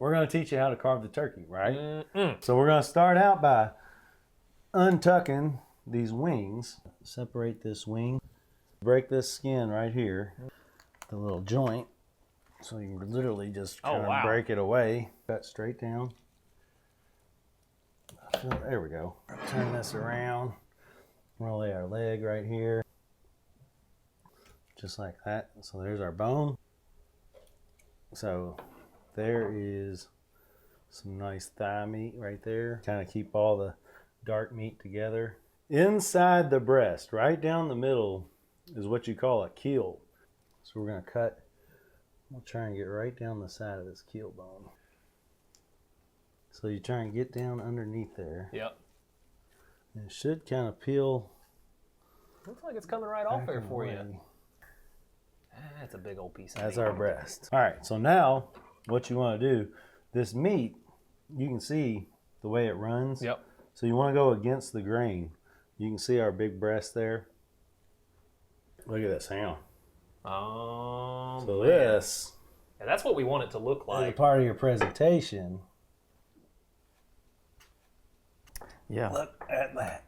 we're going to teach you how to carve the turkey, right? So we're going to start out by untucking these wings. Separate this wing. Break this skin right here, the little joint. So you can literally just kind of break it away. Cut straight down. There we go. Turn this around. We'll lay our leg right here. Just like that. So there's our bone. So there is some nice thigh meat right there. Kind of keep all the dark meat together. Inside the breast, right down the middle, is what you call a keel. So we're going to cut. We'll try and get right down the side of this keel bone. So you try and get down underneath there. Yep. And it should kind of peel. Looks like it's coming right off there for you. That's a big old piece. That's our breast. All right, so now what you want to do, this meat, you can see the way it runs. Yep. So you want to go against the grain. You can see our big breast there. Look at that sound. Oh, so this. Yeah, that's what we want it to look like. As a part of your presentation. Yeah. Look at that.